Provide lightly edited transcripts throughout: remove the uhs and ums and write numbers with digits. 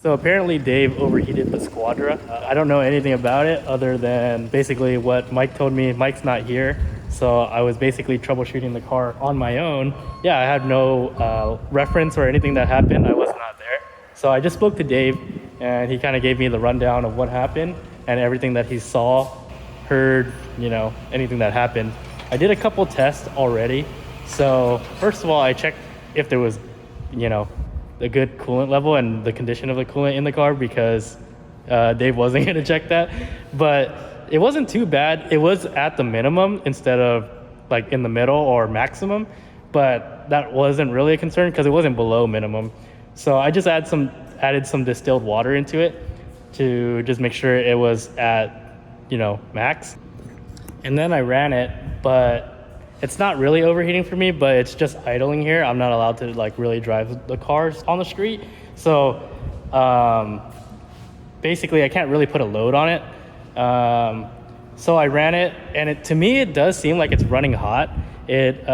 So apparently Dave overheated the Squadra. I don't know anything about it other than basically what Mike told me. Mike's not here, so I was basically troubleshooting the car on my own. Yeah, I had no reference or anything that happened. I was not there. So I just spoke to Dave, and he kind of gave me the rundown of what happened and everything that he saw, heard, you know, anything that happened. I did a couple tests already. So first of all, I checked if there was, you know, a good coolant level and the condition of the coolant in the car, because Dave wasn't going to check that. But it wasn't too bad. It was at the minimum instead of like in the middle or maximum, but that wasn't really a concern because it wasn't below minimum. So I just added some distilled water into it to just make sure it was at, you know, max. And then I ran it, but it's not really overheating for me, but it's just idling here. I'm not allowed to like really drive the cars on the street. So basically I can't really put a load on it. So I ran it, and to me, it does seem like it's running hot. It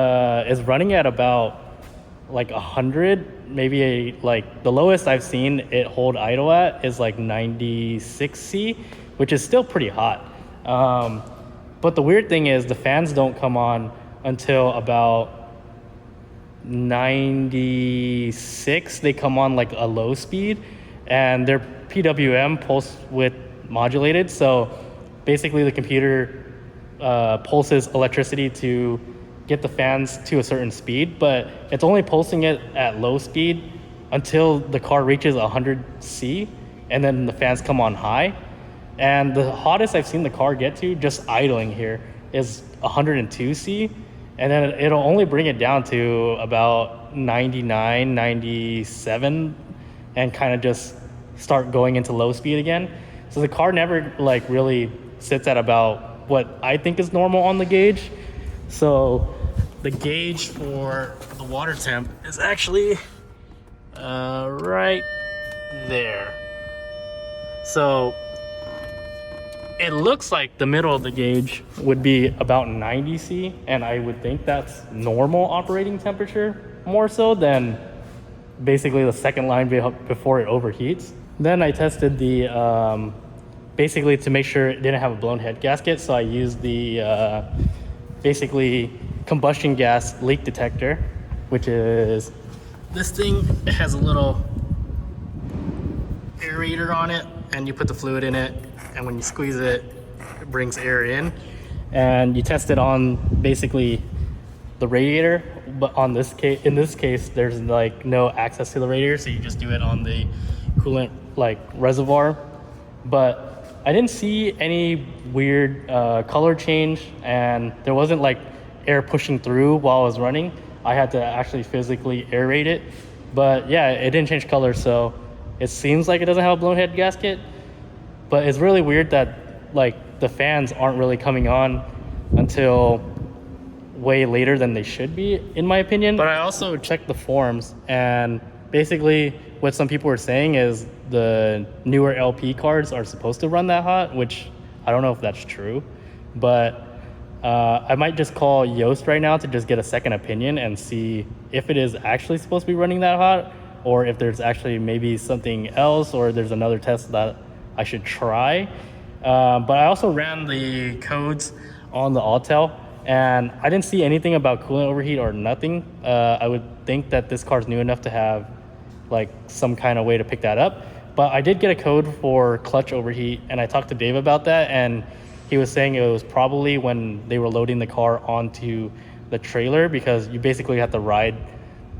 is running at about like 100, maybe like the lowest I've seen it hold idle at is like 96C, which is still pretty hot. But the weird thing is the fans don't come on until about 96. They come on like a low speed, and they're PWM, pulse width modulated. So basically the computer pulses electricity to get the fans to a certain speed, but it's only pulsing it at low speed until the car reaches 100C, and then the fans come on high. And the hottest I've seen the car get to just idling here is 102C. And then it'll only bring it down to about 99, 97, and kind of just start going into low speed again. So the car never like really sits at about what I think is normal on the gauge. So the gauge for the water temp is actually right there. So it looks like the middle of the gauge would be about 90C, and I would think that's normal operating temperature more so than basically the second line before it overheats. Then I tested the, basically to make sure it didn't have a blown head gasket, so I used the basically combustion gas leak detector, which is this thing. It has a little aerator on it, and you put the fluid in it, and when you squeeze it, it brings air in, and you test it on basically the radiator. But in this case, there's like no access to the radiator, so you just do it on the coolant like reservoir. But I didn't see any weird color change, and there wasn't like air pushing through while I was running. I had to actually physically aerate it, but yeah, it didn't change color, so it seems like it doesn't have a blown head gasket. But it's really weird that like the fans aren't really coming on until way later than they should be, in my opinion. But I also checked the forums, and basically what some people were saying is the newer LP cards are supposed to run that hot, which I don't know if that's true. But I might just call Yoast right now to just get a second opinion and see if it is actually supposed to be running that hot, or if there's actually maybe something else, or there's another test that I should try. But I also ran the codes on the Autel, and I didn't see anything about coolant overheat or nothing. I would think that this car's new enough to have like some kind of way to pick that up. But I did get a code for clutch overheat, and I talked to Dave about that, and he was saying it was probably when they were loading the car onto the trailer, because you basically have to ride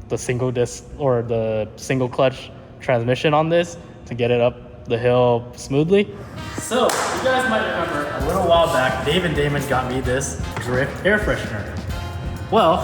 the single disc or the single clutch transmission on this to get it up the hill smoothly. So you guys might remember a little while back, Dave and Damon got me this Drift air freshener. Well,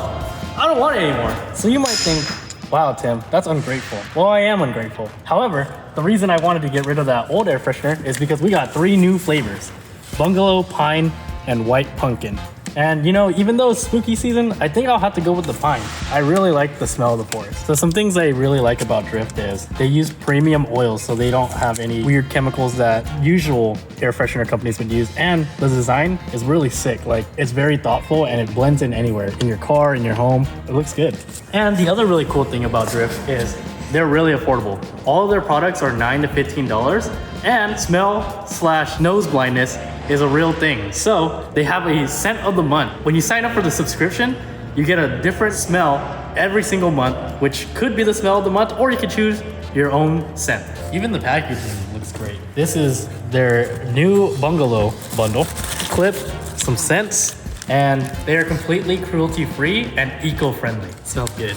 I don't want it anymore. So you might think, wow, Tim, that's ungrateful. Well, I am ungrateful. However, the reason I wanted to get rid of that old air freshener is because we got 3 new flavors: bungalow, pine, and white pumpkin. And you know, even though it's spooky season, I think I'll have to go with the pine. I really like the smell of the forest. So some things I really like about Drift is they use premium oils, so they don't have any weird chemicals that usual air freshener companies would use. And the design is really sick. Like, it's very thoughtful, and it blends in anywhere, in your car, in your home. It looks good. And the other really cool thing about Drift is they're really affordable. All of their products are $9 to $15, and smell/nose blindness is a real thing. So they have a scent of the month. When you sign up for the subscription, you get a different smell every single month, which could be the smell of the month, or you can choose your own scent. Even the packaging looks great. This is their new bungalow bundle. Clip, some scents, and they are completely cruelty-free and eco-friendly. Smells good.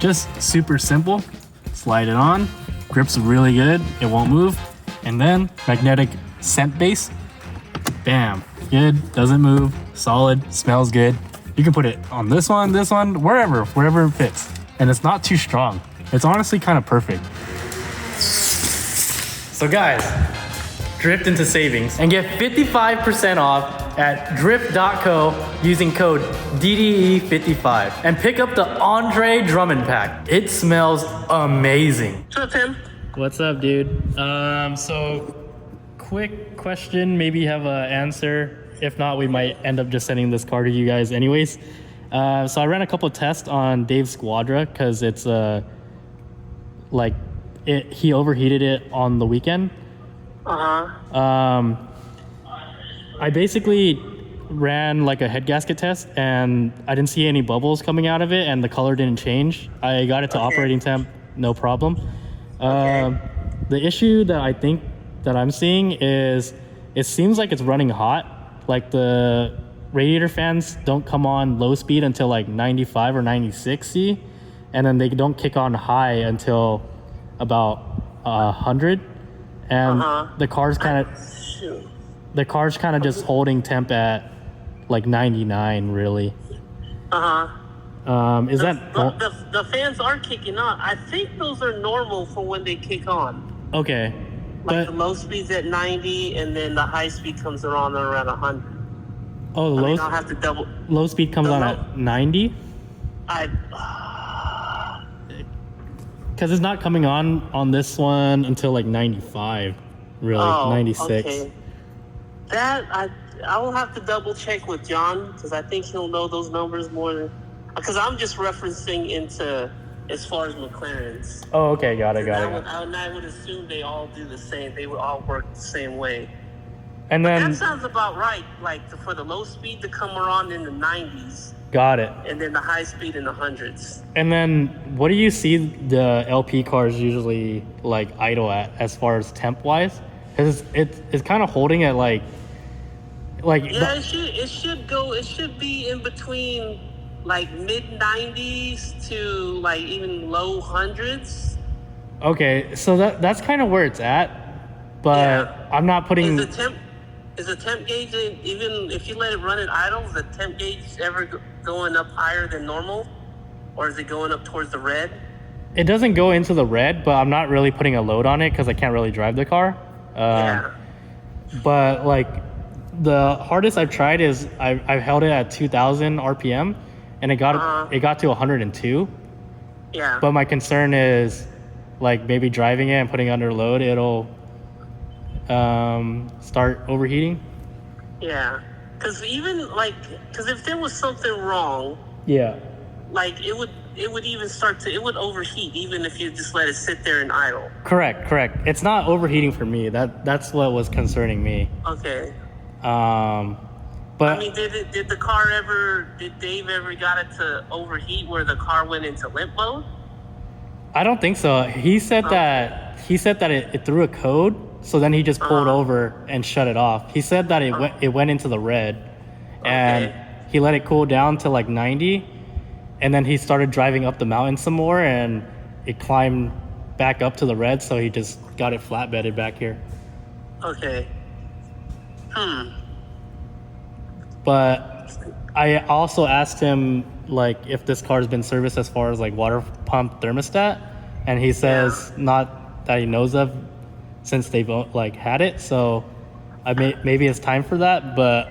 Just super simple. Slide it on. Grips really good. It won't move. And then magnetic scent base. Bam. Good. Doesn't move. Solid. Smells good. You can put it on this one, wherever it fits. And it's not too strong. It's honestly kind of perfect. So guys, drift into savings and get 55% off at drift.co using code DDE55 and pick up the Andre Drummond pack. It smells amazing. What's up, Tim? What's up, dude? So quick question, maybe you have an answer. If not, we might end up just sending this car to you guys anyways. So I ran a couple tests on Dave's Squadra because it's he overheated it on the weekend. I basically ran like a head gasket test and I didn't see any bubbles coming out of it and the color didn't change. I got it to operating temp, no problem. The issue that I think that I'm seeing is it seems like it's running hot. Like the radiator fans don't come on low speed until like 95 or 96 C, and then they don't kick on high until about 100, and the car's kind of just holding temp at like 99 really. Is the fans are kicking on? I think those are normal for when they kick on. Okay. Like the low speed's at 90 and then the high speed comes around 100. Oh, the I'll have to double. Low speed comes on at 90? Because it's not coming on this one until like 95, really, 96. Okay. That, I will have to double check with John because I think he'll know those numbers more than, because I'm just referencing into as far as McLaren's. Oh, okay, got it. I would assume they all do the same. They would all work the same way. And then that sounds about right. Like for the low speed to come around in the 90s. Got it. And then the high speed in the hundreds. And then what do you see the LP cars usually like idle at as far as temp wise? Because it's kind of holding at like. Yeah, it should be in between like mid 90s to like even low hundreds. Okay, so that's kind of where it's at, but yeah. I'm not putting. Is the temp gauge, even if you let it run at idle, is the temp gauge ever going up higher than normal, or is it going up towards the red? It doesn't go into the red, but I'm not really putting a load on it because I can't really drive the car. But like the hardest I've tried is I've held it at 2,000 RPM. And it got to 102. Yeah. But my concern is, like maybe driving it and putting it under load, it'll start overheating. Yeah. Because if there was something wrong. Yeah. Like it would even it would overheat even if you just let it sit there and idle. Correct. It's not overheating for me. That's what was concerning me. Okay. But I mean, did Dave ever got it to overheat where the car went into limp mode? I don't think so. He said that it threw a code, so then he just pulled over and shut it off. He said that it went into the red, and he let it cool down to like 90, and then he started driving up the mountain some more, and it climbed back up to the red, so he just got it flatbedded back here. Okay. But I also asked him like if this car's been serviced as far as like water pump thermostat, and he says not that he knows of since they've like had it. So maybe it's time for that, but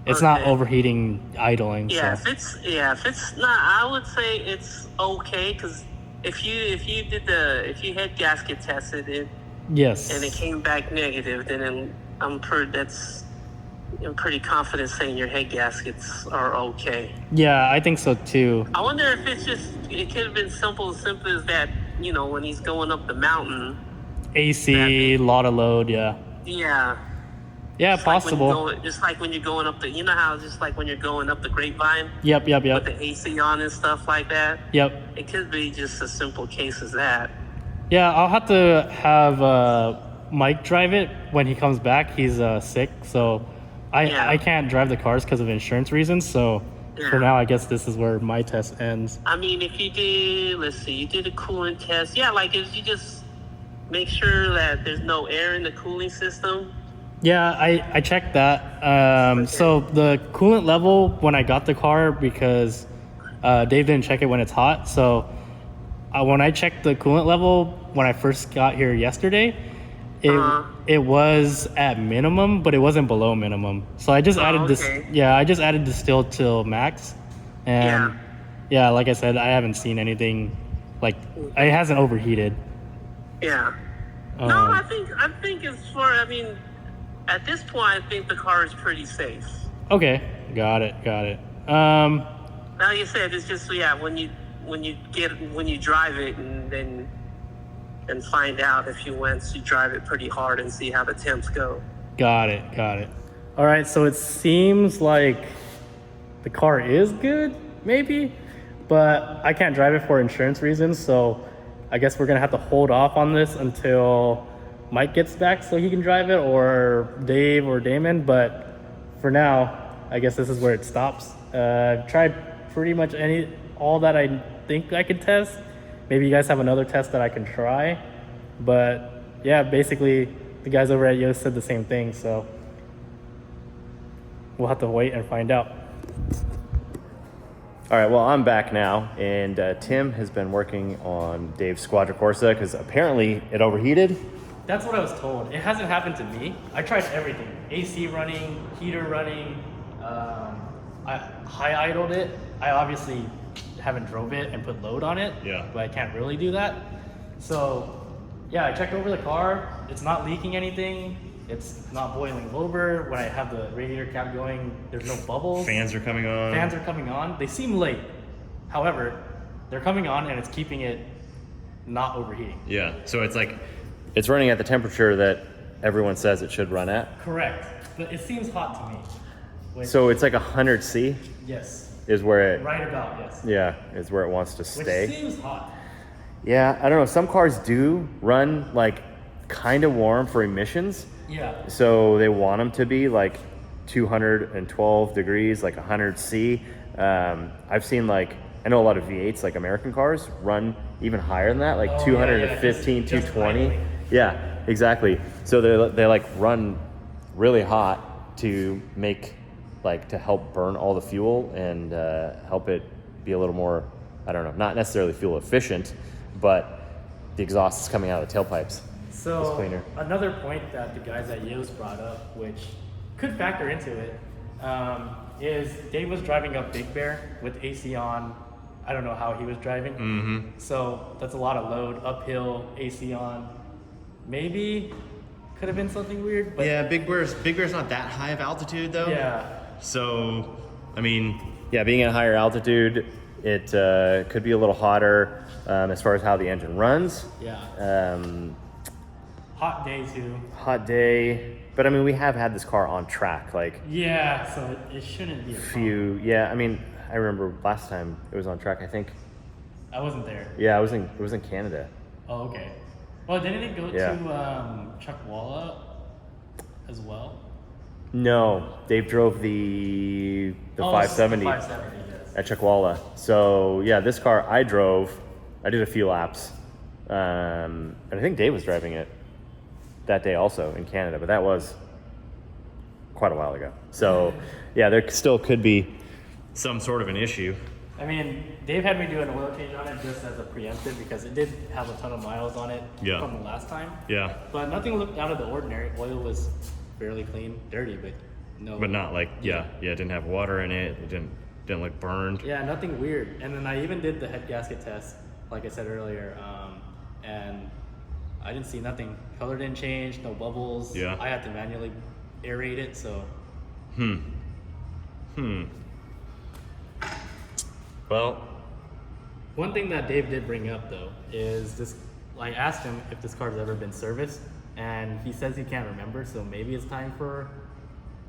it's not overheating idling. Yeah, so. if it's not, I would say it's okay because if you head gasket tested it, yes, and it came back negative, then I'm pretty I'm pretty confident saying your head gaskets are okay. Yeah, I think so too. I wonder if it could have been simple as that, when he's going up the mountain. AC, lot of load, yeah. Yeah. Yeah, Just possible. just like when you're going up how just like when you're going up the grapevine. Yep. With the AC on and stuff like that. Yep. It could be just a simple case as that. Yeah, I'll have to have Mike drive it when he comes back. He's sick, so I can't drive the cars because of insurance reasons. So for now, I guess this is where my test ends. I mean, if you did, let's see, you did a coolant test. Yeah, like if you just make sure that there's no air in the cooling system. Yeah, I checked that. So the coolant level when I got the car, because Dave didn't check it when it's hot. So when I checked the coolant level when I first got here yesterday, it was at minimum, but it wasn't below minimum. So I just added this. Yeah, I just added distill till max, and yeah, like I said, I haven't seen anything like it hasn't overheated. Yeah. No, I think it's for. I mean, at this point, I think the car is pretty safe. Okay, got it. Like you said, it's just when you drive it and find out if you drive it pretty hard and see how the temps go. Got it. All right, so it seems like the car is good, maybe, but I can't drive it for insurance reasons, so I guess we're gonna have to hold off on this until Mike gets back so he can drive it, or Dave or Damon. But for now, I guess this is where it stops. I've tried pretty much all that I think I could test. Maybe you guys have another test that I can try. But yeah, basically the guys over at Yoast said the same thing, so we'll have to wait and find out. All right, well, I'm back now, and Tim has been working on Dave's Quadricorsa because apparently it overheated. That's what I was told. It hasn't happened to me. I tried everything. AC running, heater running. I high idled it. I obviously haven't drove it and put load on it. Yeah. But I can't really do that. So yeah, I checked over the car. It's not leaking anything. It's not boiling over. When I have the radiator cap going, there's no bubbles. Fans are coming on. They seem late. However, they're coming on and it's keeping it not overheating. Yeah, so it's running at the temperature that everyone says it should run at. Correct. But it seems hot to me. So it's like 100 C? Yes. Is where it... Right about, yes. Yeah, is where it wants to stay. Which seems hot. Yeah, I don't know. Some cars do run kind of warm for emissions. Yeah. So they want them to be 212 degrees, 100 C. I've seen I know a lot of V8s, American cars, run even higher than that, 215, 220. Yeah, exactly. So they run really hot to make to help burn all the fuel and help it be a little more, I don't know, not necessarily fuel efficient, but the exhaust is coming out of the tailpipes. So it's cleaner. Another point that the guys at Yoast brought up, which could factor into it, is Dave was driving up Big Bear with AC on. I don't know how he was driving. Mm-hmm. So that's a lot of load, uphill, AC on. Maybe could have been something weird. But yeah, Big Bear's not that high of altitude though. Yeah. So, I mean, yeah, being at a higher altitude, it could be a little hotter as far as how the engine runs. Yeah. Hot day too. Hot day, but I mean, we have had this car on track, Yeah, so it shouldn't be a few. Yeah, I mean, I remember last time it was on track. I think. I wasn't there. Yeah, it was in Canada. Oh, okay. Well, didn't it go to Chuckwalla as well? No, Dave drove the 570, 570, yes. at Chuckwalla. So yeah, this car I drove. I did a few laps, and I think Dave was driving it that day also in Canada, but that was quite a while ago. So yeah, there still could be some sort of an issue. I mean, Dave had me do an oil change on it just as a preemptive because it did have a ton of miles on it from the last time. Yeah. But nothing looked out of the ordinary. Oil was fairly clean, dirty, but no. But not it didn't have water in it. It didn't look burned. Yeah, nothing weird. And then I even did the head gasket test, like I said earlier, and I didn't see nothing. Color didn't change, no bubbles. Yeah. I had to manually aerate it, so Well, One thing that Dave did bring up though is this. I asked him if this car's ever been serviced, and he says he can't remember. So maybe it's time for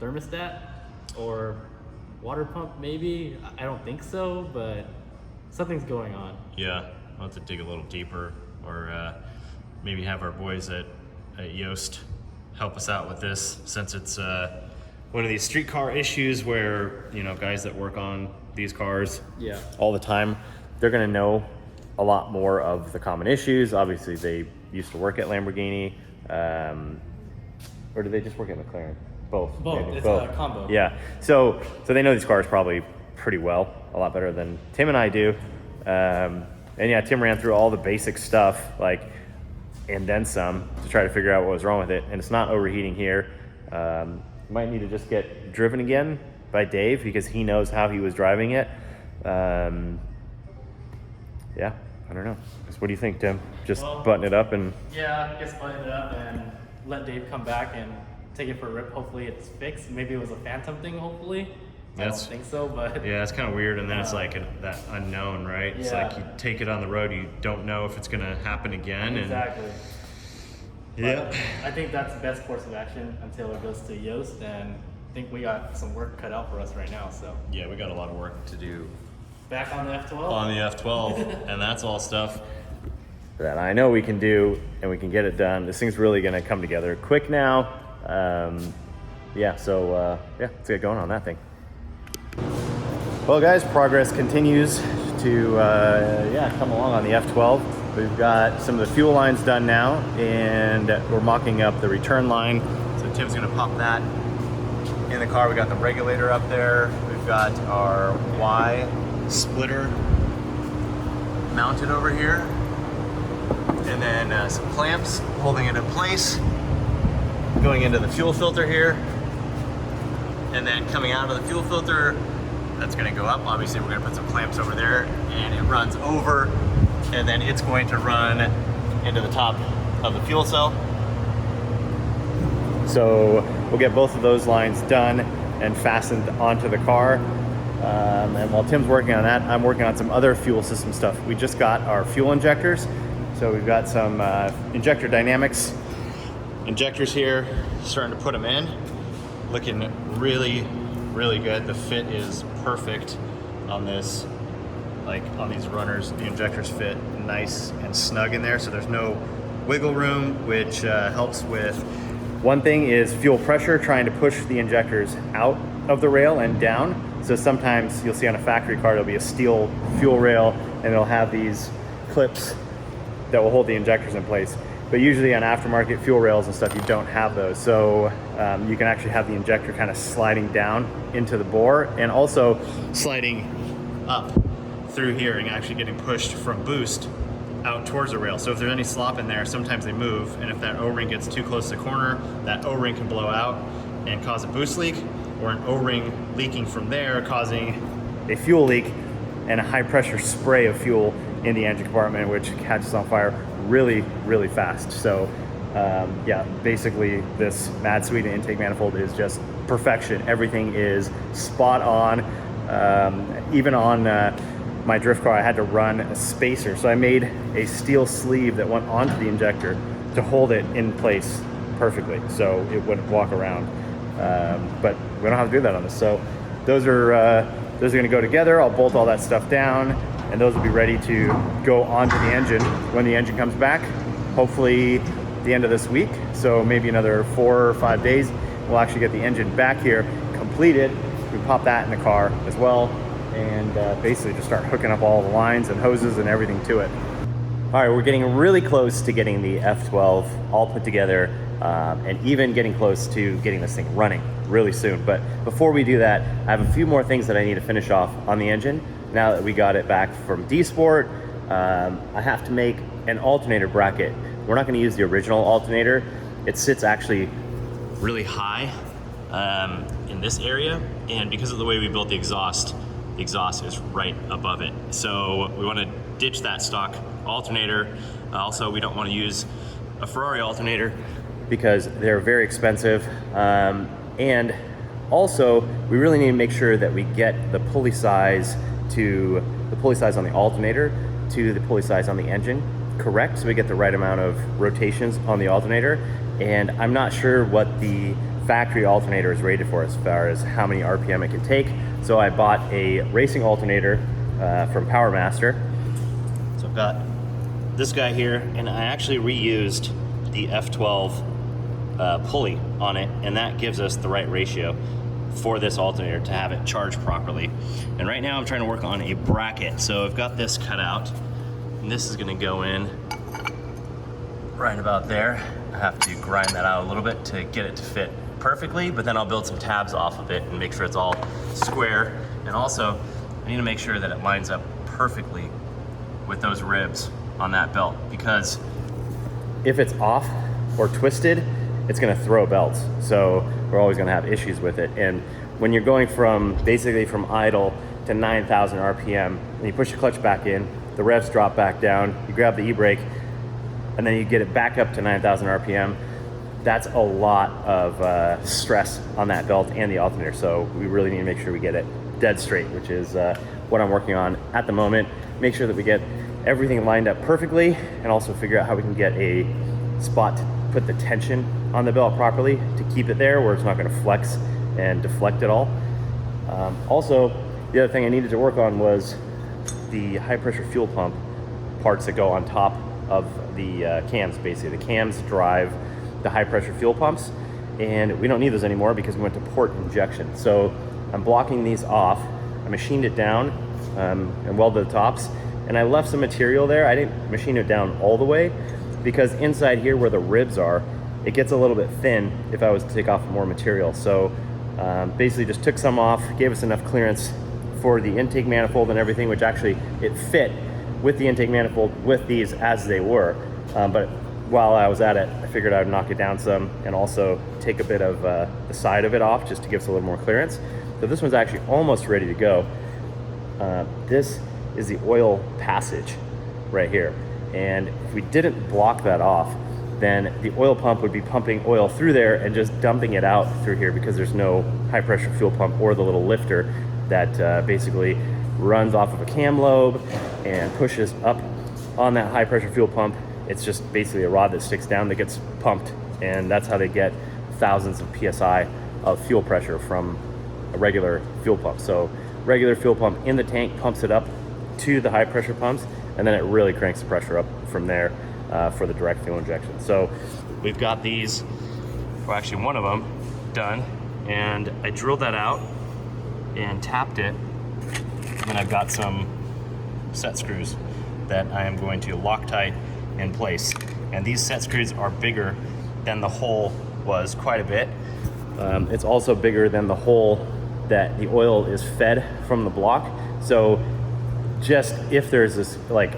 thermostat or water pump. Maybe I don't think so, but something's going on. Yeah, I'll have to dig a little deeper, or maybe have our boys at Yoast help us out with this, since it's one of these streetcar issues where, you know, guys that work on these cars Yeah. all the time, they're going to know a lot more of the common issues. Obviously, they used to work at Lamborghini, or did they just work at McLaren? Both. Both. maybe. It's a combo. Yeah. So they know these cars probably pretty well, a lot better than Tim and I do. And yeah, Tim ran through all the basic stuff, like, and then some, to try to figure out what was wrong with it. And it's not overheating here. You might need to just get driven again by Dave, because he knows how he was driving it. Yeah, I don't know. So what do you think, Tim? Just button it up and... Yeah, just button it up and let Dave come back and take it for a rip. Hopefully it's fixed. Maybe it was a phantom thing, hopefully. I don't think so, but... Yeah, it's kind of weird, and then it's like that unknown, right? It's like you take it on the road, you don't know if it's going to happen again. Exactly. And, I think that's the best course of action until it goes to Yoast, and I think we got some work cut out for us right now, so... Yeah, we got a lot of work to do Back on the F12? on the F12, and that's all stuff. that I know we can do, and we can get it done. This thing's really going to come together quick now. Yeah, so yeah, let's get going on that thing. Well, guys, progress continues to yeah, come along on the F12. We've got some of the fuel lines done now, and we're mocking up the return line. So Tim's going to pop that in the car. We got the regulator up there. We've got our Y splitter mounted over here, and then some clamps holding it in place, going into the fuel filter here, and then coming out of the fuel filter, that's going to go up. Obviously we're going to put some clamps over there, and it runs over, and then it's going to run into the top of the fuel cell. So we'll get both of those lines done and fastened onto the car. And while Tim's working on that, I'm working on some other fuel system stuff. We just got our fuel injectors. So we've got some injector dynamics injectors here, starting to put them in. Looking really, really good. The fit is perfect on this, like on these runners. The injectors fit nice and snug in there, so there's no wiggle room, which helps with... One thing is fuel pressure, trying to push the injectors out of the rail and down. So sometimes you'll see on a factory car, there'll be a steel fuel rail, and it'll have these clips that will hold the injectors in place. But usually on aftermarket fuel rails and stuff, you don't have those. So you can actually have the injector kind of sliding down into the bore, and also sliding up through here and actually getting pushed from boost out towards the rail. So if there's any slop in there, sometimes they move, and if that O-ring gets too close to the corner, that O-ring can blow out and cause a boost leak, or an O-ring leaking from there, causing a fuel leak and a high pressure spray of fuel in the engine compartment, which catches on fire really, really fast. So yeah, basically this Mad Sweden intake manifold is just perfection. Everything is spot on. Even on my drift car, I had to run a spacer. So I made a steel sleeve that went onto the injector to hold it in place perfectly, so it wouldn't walk around. But we don't have to do that on this. So those are going to go together. I'll bolt all that stuff down, and those will be ready to go onto the engine when the engine comes back, hopefully the end of this week. So maybe another 4 or 5 days, we'll actually get the engine back here completed. We pop that in the car as well, and basically just start hooking up all the lines and hoses and everything to it. All right, we're getting really close to getting the F12 all put together, and even getting close to getting this thing running really soon. But before we do that, I have a few more things that I need to finish off on the engine. Now that we got it back from D-Sport, I have to make an alternator bracket. We're not going to use the original alternator. It sits actually really high in this area, and because of the way we built the exhaust is right above it. So we want to ditch that stock alternator. Also, we don't want to use a Ferrari alternator because they're very expensive, and Also, we really need to make sure that we get the pulley size on the alternator to the pulley size on the engine correct, so we get the right amount of rotations on the alternator. And I'm not sure what the factory alternator is rated for as far as how many RPM it can take. So I bought a racing alternator from PowerMaster. So I've got this guy here, and I actually reused the F12 pulley on it, and that gives us the right ratio for this alternator to have it charged properly. And right now I'm trying to work on a bracket. So I've got this cut out, and this is gonna go in right about there. I have to grind that out a little bit to get it to fit perfectly, but then I'll build some tabs off of it and make sure it's all square. And also, I need to make sure that it lines up perfectly with those ribs on that belt, because if it's off or twisted, it's gonna throw belts. So we're always gonna have issues with it. And when you're going from basically from idle to 9,000 RPM, and you push the clutch back in, the revs drop back down, you grab the e-brake, and then you get it back up to 9,000 RPM, that's a lot of stress on that belt and the alternator. So we really need to make sure we get it dead straight, which is what I'm working on at the moment. Make sure that we get everything lined up perfectly, and also figure out how we can get a spot to put the tension on the belt properly to keep it there where it's not going to flex and deflect at all. Also, the other thing I needed to work on was the high pressure fuel pump parts that go on top of the cams. Basically, the cams drive the high pressure fuel pumps, and we don't need those anymore because we went to port injection. So I'm blocking these off. I machined it down and welded the tops, and I left some material there. I didn't machine it down all the way because inside here where the ribs are, it gets a little bit thin if I was to take off more material. So basically just took some off, gave us enough clearance for the intake manifold and everything, which actually it fit with the intake manifold with these as they were. But while I was at it, I figured I would knock it down some and also take a bit of the side of it off just to give us a little more clearance. So this one's actually almost ready to go. This is the oil passage right here. And if we didn't block that off, then the oil pump would be pumping oil through there and just dumping it out through here because there's no high pressure fuel pump or the little lifter that basically runs off of a cam lobe and pushes up on that high pressure fuel pump. It's just basically a rod that sticks down that gets pumped, and that's how they get thousands of PSI of fuel pressure from a regular fuel pump. So regular fuel pump in the tank pumps it up to the high pressure pumps, and then it really cranks the pressure up from there for the direct fuel injection. So we've got these, well actually one of them done, and I drilled that out and tapped it, and then I've got some set screws that I am going to Loctite in place. And these set screws are bigger than the hole was quite a bit. It's also bigger than the hole that the oil is fed from the block. So just if there's this like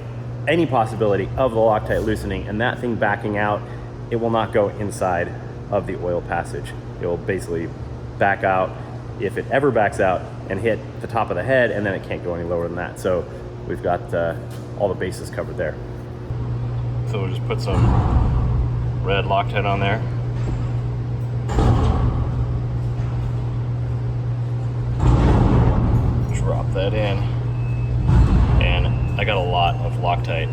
any possibility of the Loctite loosening and that thing backing out, it will not go inside of the oil passage. It will basically back out if it ever backs out and hit the top of the head, and then it can't go any lower than that. So we've got all the bases covered there. So we'll just put some red Loctite on there. Drop that in. And I got a lot of Loctite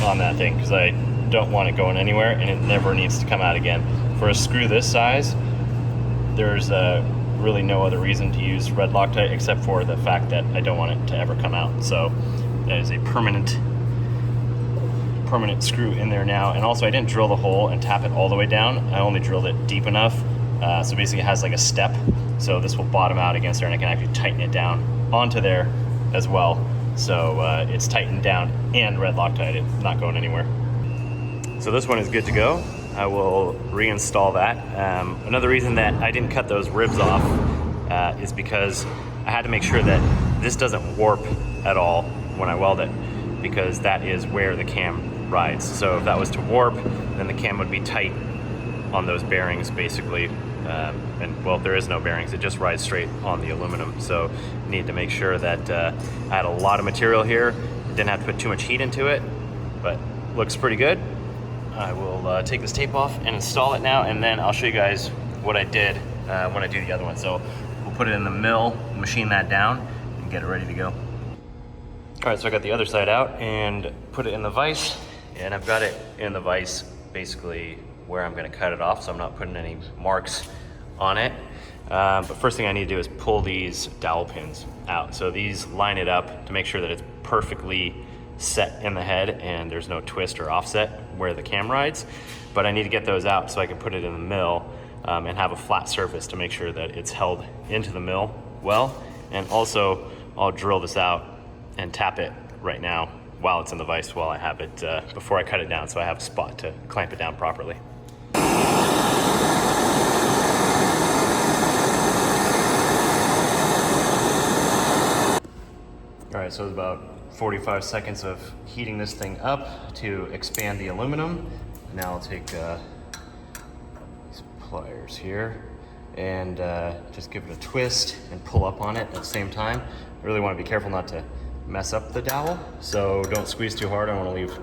on that thing because I don't want it going anywhere, and it never needs to come out again. For a screw this size, there's really no other reason to use red Loctite except for the fact that I don't want it to ever come out. So that is a permanent screw in there now. And also I didn't drill the hole and tap it all the way down. I only drilled it deep enough. So basically it has like a step. So this will bottom out against there, and I can actually tighten it down onto there as well. So it's tightened down and red Loctite, it's not going anywhere. So this one is good to go. I will reinstall that. Another reason that I didn't cut those ribs off is because I had to make sure that this doesn't warp at all when I weld it, because that is where the cam rides. So if that was to warp, then the cam would be tight on those bearings basically. And well, there is no bearings, it just rides straight on the aluminum. So I need to make sure that I had a lot of material here, didn't have to put too much heat into it, but looks pretty good. I will take this tape off and install it now, and then I'll show you guys what I did when I do the other one. So we'll put it in the mill, machine that down, and get it ready to go. All right, so I got the other side out and put it in the vise, and I've got it in the vise basically where I'm gonna cut it off, so I'm not putting any marks on it. But first thing I need to do is pull these dowel pins out. So these line it up to make sure that it's perfectly set in the head and there's no twist or offset where the cam rides. But I need to get those out so I can put it in the mill and have a flat surface to make sure that it's held into the mill well. And also I'll drill this out and tap it right now while it's in the vise while I have it, before I cut it down, so I have a spot to clamp it down properly. All right, so it's about 45 seconds of heating this thing up to expand the aluminum. Now I'll take these pliers here and just give it a twist and pull up on it at the same time. I really want to be careful not to mess up the dowel, so don't squeeze too hard. I don't want to leave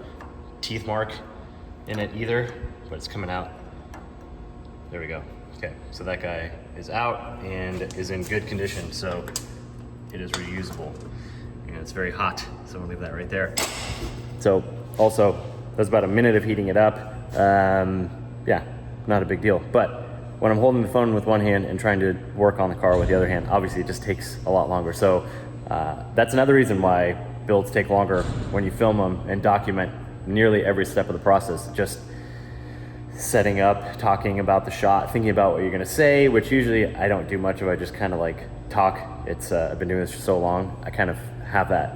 teeth mark in it either, but it's coming out. There we go. Okay, so that guy is out and is in good condition, so it is reusable. And it's very hot, so we'll leave that right there. So also, that's about a minute of heating it up. Yeah, not a big deal. But when I'm holding the phone with one hand and trying to work on the car with the other hand, obviously it just takes a lot longer. So that's another reason why builds take longer when you film them and document nearly every step of the process. Just setting up, talking about the shot, thinking about what you're gonna say, which usually I don't do much of. I just kind of like talk. It's I've been doing this for so long. I kind of have that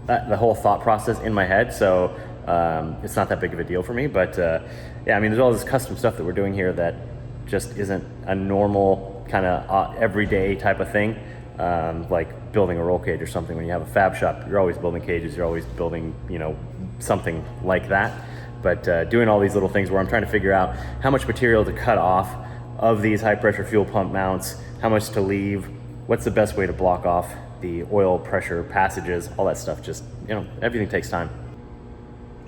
the whole thought process in my head, so it's not that big of a deal for me. But yeah, I mean, there's all this custom stuff that we're doing here that just isn't a normal kind of everyday type of thing, like building a roll cage or something. When you have a fab shop, you're always building cages, you're always building, you know, something like that. But doing all these little things where I'm trying to figure out how much material to cut off of these high pressure fuel pump mounts, how much to leave, what's the best way to block off the oil pressure passages, all that stuff. Just, you know, everything takes time.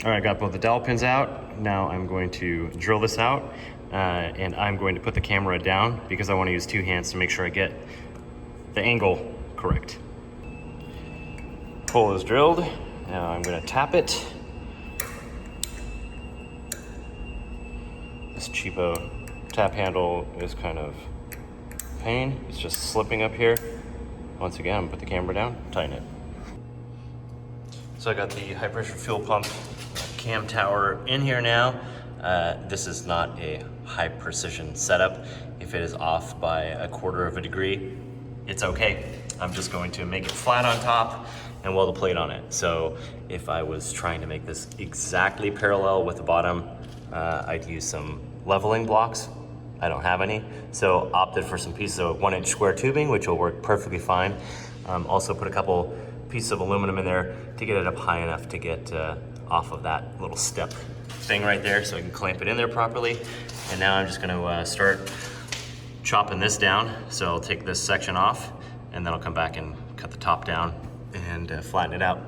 All right, got both the dowel pins out. Now I'm going to drill this out and I'm going to put the camera down because I want to use two hands to make sure I get the angle correct. Hole is drilled. Now I'm going to tap it. This cheapo tap handle is kind of a pain. It's just slipping up here. Once again, I'm gonna put the camera down, tighten it. So I got the high pressure fuel pump cam tower in here now. This is not a high precision setup. If it is off by 1/4 of a degree, it's okay. I'm just going to make it flat on top and weld a plate on it. So if I was trying to make this exactly parallel with the bottom, I'd use some leveling blocks. I don't have any, so opted for some pieces of 1-inch square tubing, which will work perfectly fine. Also put a couple pieces of aluminum in there to get it up high enough to get off of that little step thing right there, so I can clamp it in there properly. And now I'm just gonna start chopping this down. So I'll take this section off, and then I'll come back and cut the top down and flatten it out.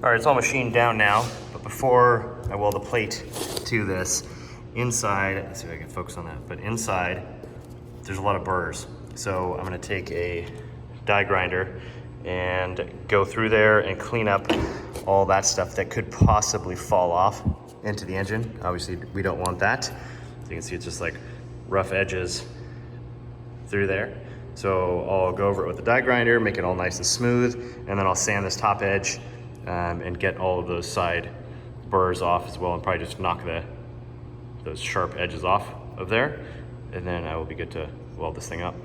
All right, it's all machined down now, but before I weld a plate to this, inside, let's see if I can focus on that, but inside, there's a lot of burrs. So I'm gonna take a die grinder and go through there and clean up all that stuff that could possibly fall off into the engine. Obviously, we don't want that. So you can see it's just like rough edges through there. So I'll go over it with the die grinder, make it all nice and smooth, and then I'll sand this top edge and get all of those side burrs off as well, and probably just knock those sharp edges off of there, and then I will be good to weld this thing up.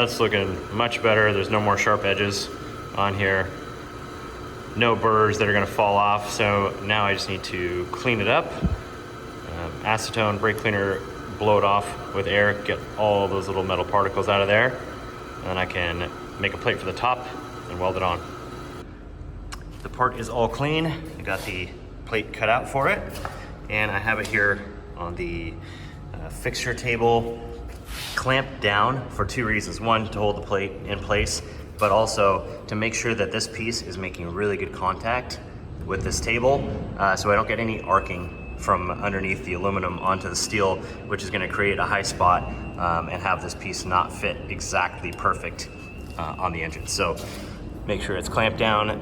that's looking much better. There's no more sharp edges on here. No burrs that are gonna fall off. So now I just need to clean it up. Acetone, brake cleaner, blow it off with air, get all those little metal particles out of there. And then I can make a plate for the top and weld it on. The part is all clean. I got the plate cut out for it. And I have it here on the fixture table, clamped down for two reasons. One, to hold the plate in place, but also to make sure that this piece is making really good contact with this table, so I don't get any arcing from underneath the aluminum onto the steel, which is gonna create a high spot and have this piece not fit exactly perfect on the engine. So make sure it's clamped down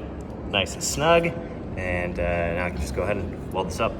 nice and snug, and now I can just go ahead and weld this up.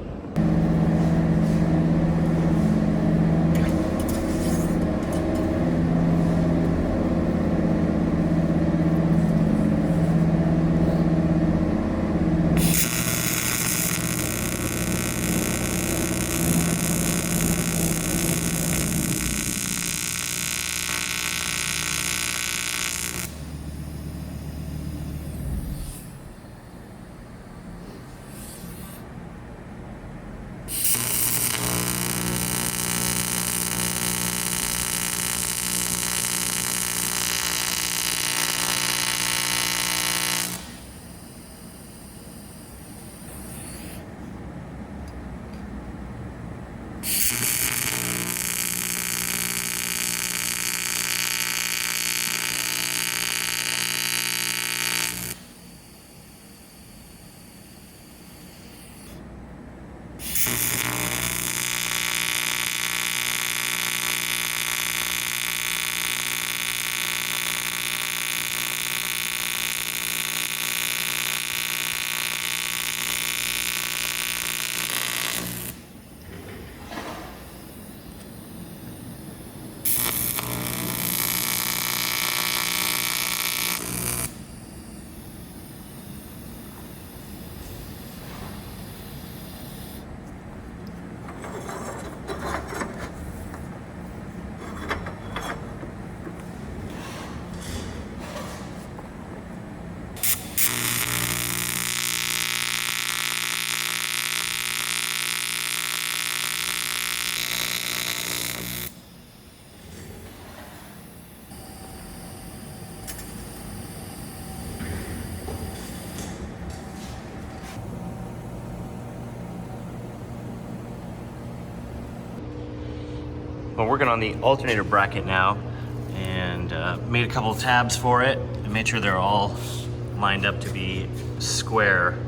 We're working on the alternator bracket now, and made a couple of tabs for it and made sure they're all lined up to be square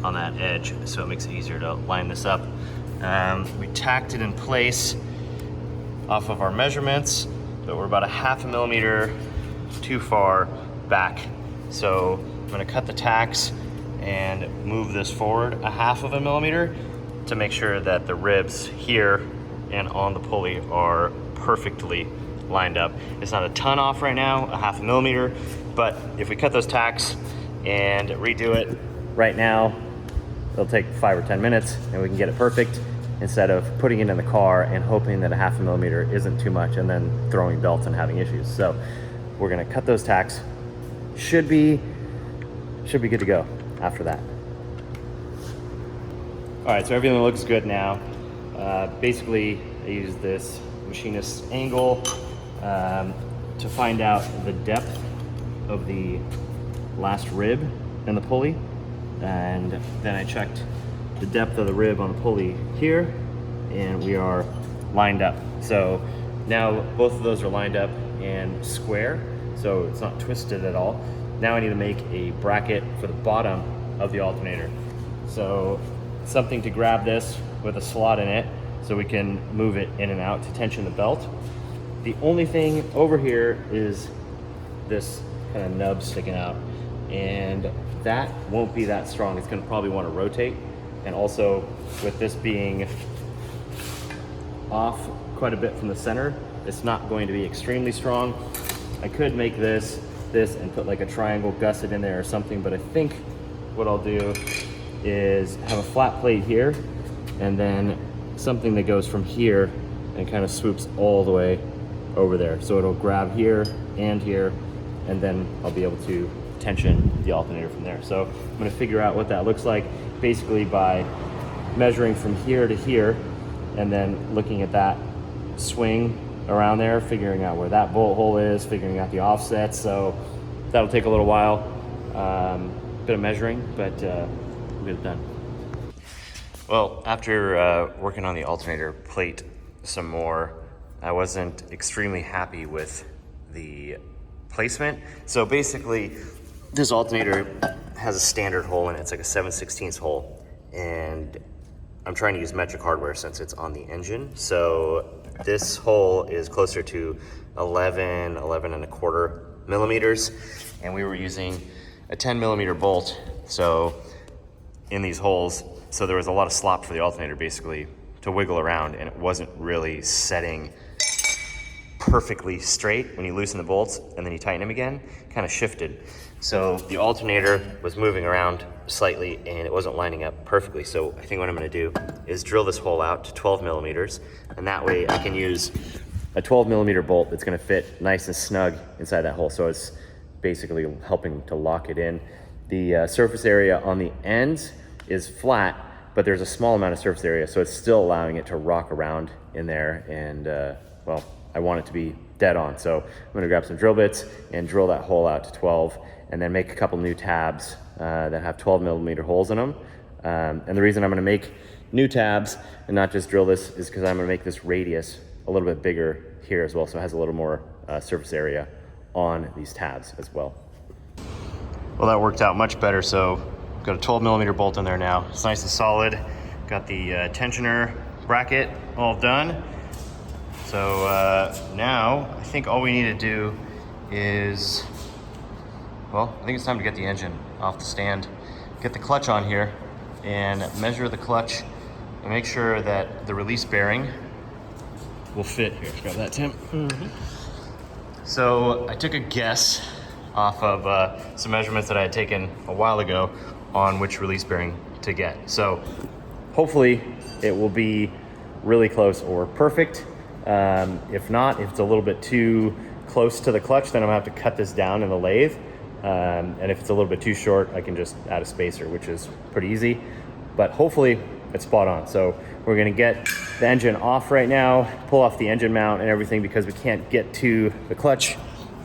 on that edge, so it makes it easier to line this up. We tacked it in place off of our measurements, but we're about a 1/2 millimeter too far back. So I'm gonna cut the tacks and move this forward a 1/2 millimeter to make sure that the ribs here and on the pulley are perfectly lined up. It's not a ton off right now, a 1/2 millimeter, but if we cut those tacks and redo it right now, it'll take 5 or 10 minutes and we can get it perfect, instead of putting it in the car and hoping that a 1/2 millimeter isn't too much and then throwing belts and having issues. So we're gonna cut those tacks. Should be good to go after that. All right, so everything looks good now. Basically, I use this machinist's angle to find out the depth of the last rib in the pulley, and then I checked the depth of the rib on the pulley here, and we are lined up. So now both of those are lined up and square, so it's not twisted at all. Now I need to make a bracket for the bottom of the alternator. So something to grab this with a slot in it so we can move it in and out to tension the belt. The only thing over here is this kind of nub sticking out, and that won't be that strong. It's gonna probably want to rotate, and also with this being off quite a bit from the center, it's not going to be extremely strong. I could make this and put like a triangle gusset in there or something, but I think what I'll do is have a flat plate here and then something that goes from here and kind of swoops all the way over there. So it'll grab here and here, and then I'll be able to tension the alternator from there. So I'm gonna figure out what that looks like basically by measuring from here to here, and then looking at that swing around there, figuring out where that bolt hole is, figuring out the offsets. So that'll take a little while, bit of measuring, but we'll get it done. Well, after working on the alternator plate some more, I wasn't extremely happy with the placement. So basically, this alternator has a standard hole in it. It's like a 7/16 hole, and I'm trying to use metric hardware since it's on the engine. So this hole is closer to 11 and a quarter millimeters, and we were using a 10 millimeter bolt. So in these holes, so there was a lot of slop for the alternator basically to wiggle around, and it wasn't really setting perfectly straight when you loosen the bolts and then you tighten them again, kind of shifted. So the alternator was moving around slightly and it wasn't lining up perfectly. So I think what I'm gonna do is drill this hole out to 12 millimeters, and that way I can use a 12 millimeter bolt that's gonna fit nice and snug inside that hole. So it's basically helping to lock it in. The surface area on the ends is flat, but there's a small amount of surface area, so it's still allowing it to rock around in there. And well, I want it to be dead on. So I'm gonna grab some drill bits and drill that hole out to 12, and then make a couple new tabs that have 12 millimeter holes in them. And the reason I'm gonna make new tabs and not just drill this is because I'm gonna make this radius a little bit bigger here as well, so it has a little more surface area on these tabs as well. Well, that worked out much better. So got a 12 millimeter bolt in there now. It's nice and solid. Got the tensioner bracket all done. So now I think all we need to do is, well, I think it's time to get the engine off the stand, get the clutch on here, and measure the clutch and make sure that the release bearing will fit. Here, grab that, Tim. So I took a guess off of some measurements that I had taken a while ago on which release bearing to get. So hopefully it will be really close or perfect. If not, if it's a little bit too close to the clutch, then I'm gonna have to cut this down in the lathe. And if it's a little bit too short, I can just add a spacer, which is pretty easy. But hopefully it's spot on. So we're gonna get the engine off right now, pull off the engine mount and everything, because we can't get to the clutch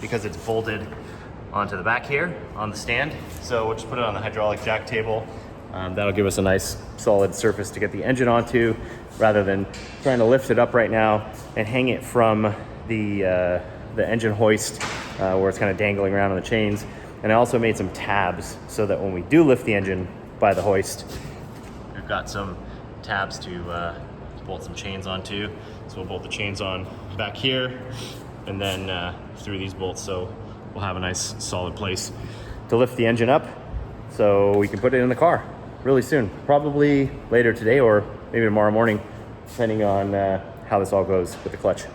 because it's bolted onto the back here on the stand. So we'll just put it on the hydraulic jack table. That'll give us a nice solid surface to get the engine onto, rather than trying to lift it up right now and hang it from the engine hoist where it's kind of dangling around on the chains. And I also made some tabs so that when we do lift the engine by the hoist, we've got some tabs to bolt some chains onto. So we'll bolt the chains on back here and then through these bolts. So we'll have a nice solid place to lift the engine up so we can put it in the car really soon. Probably later today or maybe tomorrow morning, depending on how this all goes with the clutch.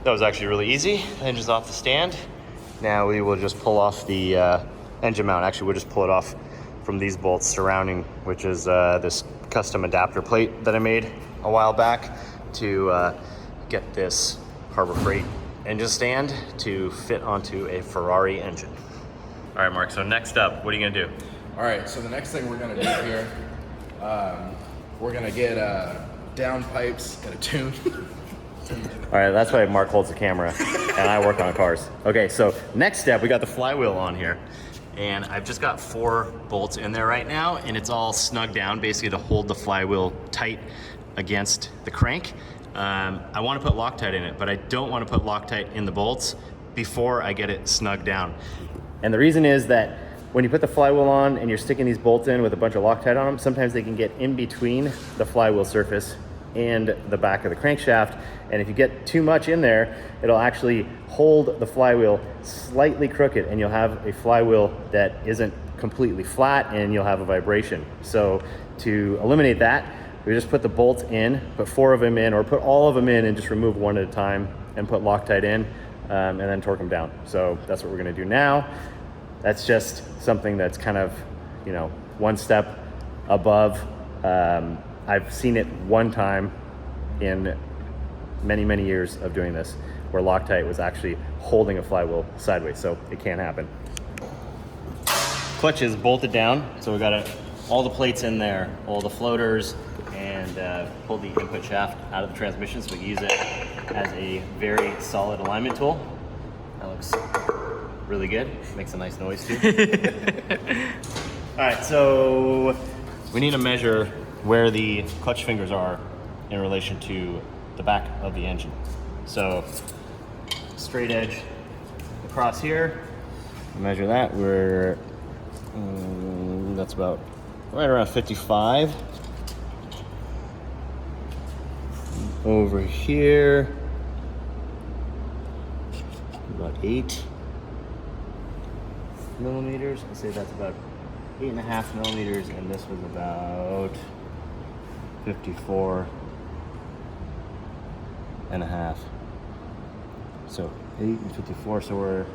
That was actually really easy. The engine's off the stand. Now we will just pull off the engine mount. Actually, we'll just pull it off from these bolts surrounding, which is this custom adapter plate that I made a while back to get this Harbor Freight engine stand to fit onto a Ferrari engine. All right, Mark, so next up, what are you gonna do? All right, so the next thing we're gonna do here, we're gonna get down pipes and a tune. All right, that's why Mark holds the camera and I work on cars. Okay, so next step, we got the flywheel on here. And I've just got 4 bolts in there right now, and it's all snugged down basically to hold the flywheel tight against the crank. I want to put Loctite in it, but I don't want to put Loctite in the bolts before I get it snugged down. And the reason is that when you put the flywheel on and you're sticking these bolts in with a bunch of Loctite on them, sometimes they can get in between the flywheel surface and the back of the crankshaft. And if you get too much in there, it'll actually hold the flywheel slightly crooked, and you'll have a flywheel that isn't completely flat, and you'll have a vibration. So to eliminate that, we just put the bolts in, put 4 of them in, or put all of them in and just remove one at a time and put Loctite in, and then torque them down. So that's what we're gonna do now. That's just something that's kind of, you know, one step above. I've seen it one time in many, many years of doing this, where Loctite was actually holding a flywheel sideways, so it can't happen. Clutch is bolted down, so we got all the plates in there, all the floaters, and pulled the input shaft out of the transmission so we can use it as a very solid alignment tool. That looks really good. Makes a nice noise too. All right, so we need to measure where the clutch fingers are in relation to the back of the engine. So straight edge across here, measure that. We're that's about right around 55. Over here, about 8 millimeters. I'd say that's about 8.5 millimeters, and this was about 54 and a half. So 8 and 54, so we're,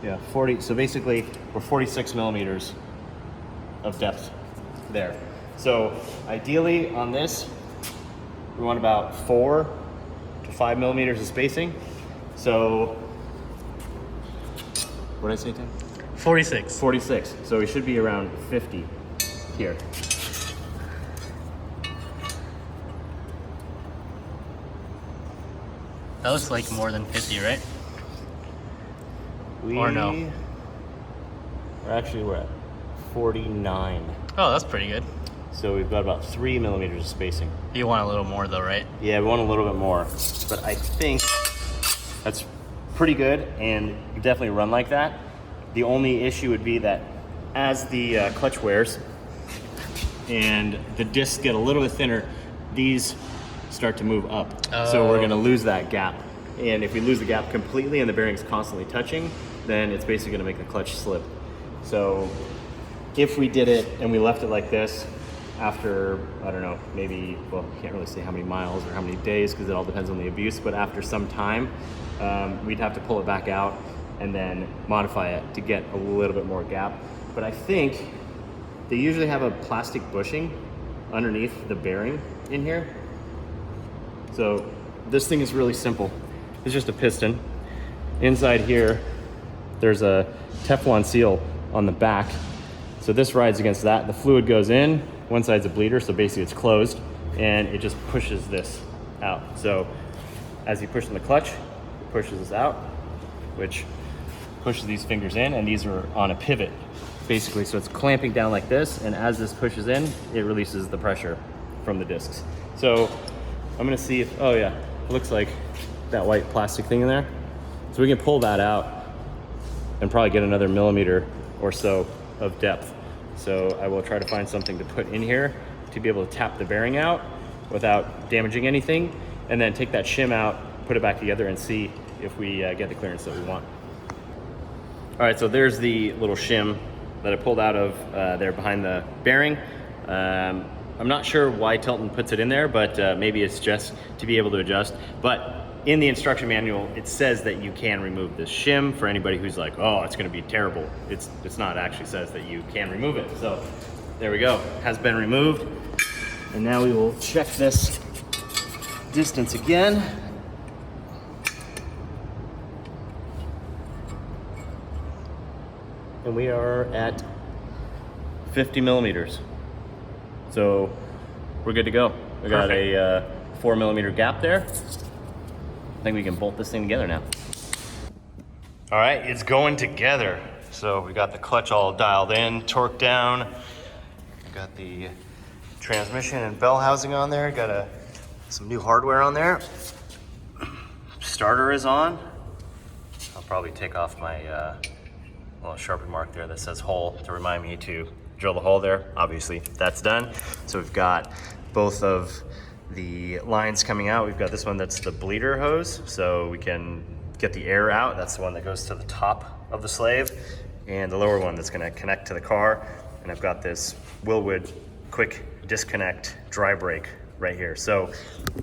yeah, 40. So basically we're 46 millimeters of depth there. So ideally on this, we want about 4 to 5 millimeters of spacing. So what did I say, Tim? 46. 46. So we should be around 50 here. That looks like more than 50, right? Or no? We're at 49. Oh, that's pretty good. So we've got about 3 millimeters of spacing. You want a little more though, right? Yeah, we want a little bit more, but I think that's pretty good, and you definitely run like that. The only issue would be that as the clutch wears and the discs get a little bit thinner, these start to move up. So we're gonna lose that gap. And if we lose the gap completely and the bearing's constantly touching, then it's basically gonna make the clutch slip. So if we did it and we left it like this, after, I don't know, maybe, well, can't really say how many miles or how many days because it all depends on the abuse, but after some time, we'd have to pull it back out and then modify it to get a little bit more gap. But I think they usually have a plastic bushing underneath the bearing in here. So this thing is really simple. It's just a piston. Inside here, there's a Teflon seal on the back. So this rides against that. The fluid goes in. One side's a bleeder, so basically it's closed, and it just pushes this out. So as you push in the clutch, it pushes this out, which pushes these fingers in, and these are on a pivot, basically. So it's clamping down like this, and as this pushes in, it releases the pressure from the discs. So I'm gonna see if, oh yeah, it looks like that white plastic thing in there. So we can pull that out and probably get another millimeter or so of depth. So I will try to find something to put in here to be able to tap the bearing out without damaging anything, and then take that shim out, put it back together, and see if we get the clearance that we want. All right, so there's the little shim that I pulled out of there behind the bearing. I'm not sure why Tilton puts it in there, but maybe it's just to be able to adjust. But in the instruction manual, it says that you can remove this shim. For anybody who's like, oh, it's gonna be terrible. It's not, it actually says that you can remove it. So there we go, has been removed. And now we will check this distance again. And we are at 50 millimeters. So we're good to go. We got a 4 millimeter gap there. I think we can bolt this thing together now. All right, it's going together. So we got the clutch all dialed in, torque down. We got the transmission and bell housing on there. Got some new hardware on there. Starter is on. I'll probably take off my little Sharpie mark there that says hole to remind me to drill the hole there. Obviously, that's done. So we've got both of the lines coming out. We've got this one that's the bleeder hose, so we can get the air out. That's the one that goes to the top of the slave, and the lower one that's gonna connect to the car. And I've got this Willwood quick disconnect dry brake right here. So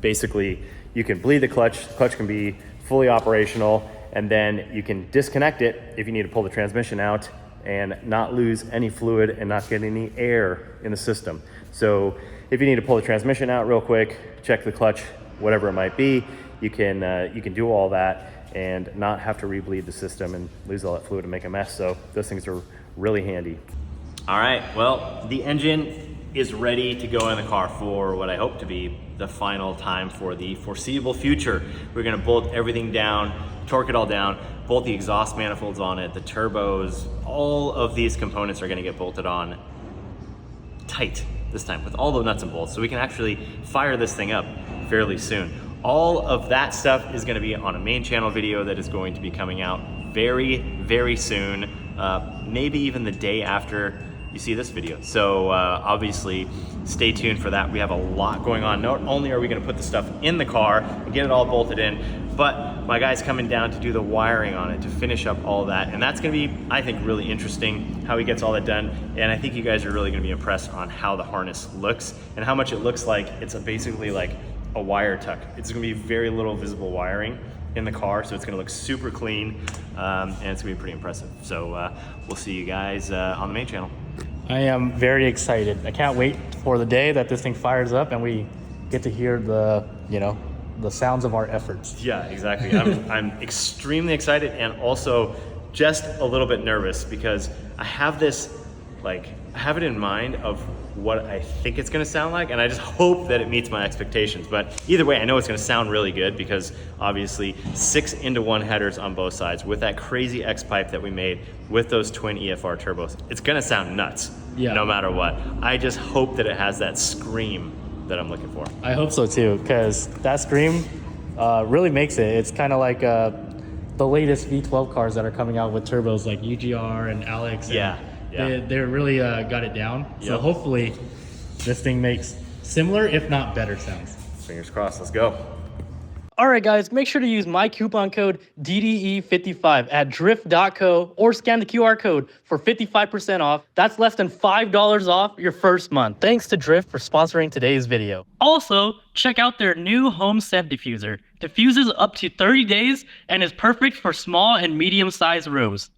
basically you can bleed the clutch can be fully operational, and then you can disconnect it if you need to pull the transmission out and not lose any fluid and not get any air in the system. So if you need to pull the transmission out real quick, check the clutch, whatever it might be, you can do all that and not have to rebleed the system and lose all that fluid and make a mess. So those things are really handy. All right, well, the engine is ready to go in the car for what I hope to be the final time for the foreseeable future. We're gonna bolt everything down, torque it all down, bolt the exhaust manifolds on it, the turbos, all of these components are gonna get bolted on tight this time with all the nuts and bolts, so we can actually fire this thing up fairly soon. All of that stuff is gonna be on a main channel video that is going to be coming out very, very soon, maybe even the day after you see this video. So obviously stay tuned for that. We have a lot going on. Not only are we gonna put the stuff in the car and get it all bolted in, but my guy's coming down to do the wiring on it, to finish up all that. And that's gonna be, I think, really interesting how he gets all that done. And I think you guys are really gonna be impressed on how the harness looks and how much it looks like it's basically like a wire tuck. It's gonna be very little visible wiring in the car, so it's gonna look super clean, and it's gonna be pretty impressive. So we'll see you guys on the main channel. I am very excited. I can't wait for the day that this thing fires up and we get to hear the, you know, the sounds of our efforts. Yeah, exactly. I'm extremely excited and also just a little bit nervous because I have this, like, I have it in mind of what I think it's gonna sound like, and I just hope that it meets my expectations. But either way, I know it's gonna sound really good because obviously 6-into-1 headers on both sides with that crazy X pipe that we made with those twin EFR turbos. It's gonna sound nuts, no matter what. I just hope that it has that scream that I'm looking for. I hope so too, because that scream really makes it. It's kind of like the latest V12 cars that are coming out with turbos like UGR and Alex. Yeah. They really got it down. So hopefully this thing makes similar, if not better sounds. Fingers crossed, let's go. All right, guys, make sure to use my coupon code DDE55 at drift.co or scan the QR code for 55% off. That's less than $5 off your first month. Thanks to Drift for sponsoring today's video. Also, check out their new home scent diffuser. Diffuses up to 30 days and is perfect for small and medium-sized rooms.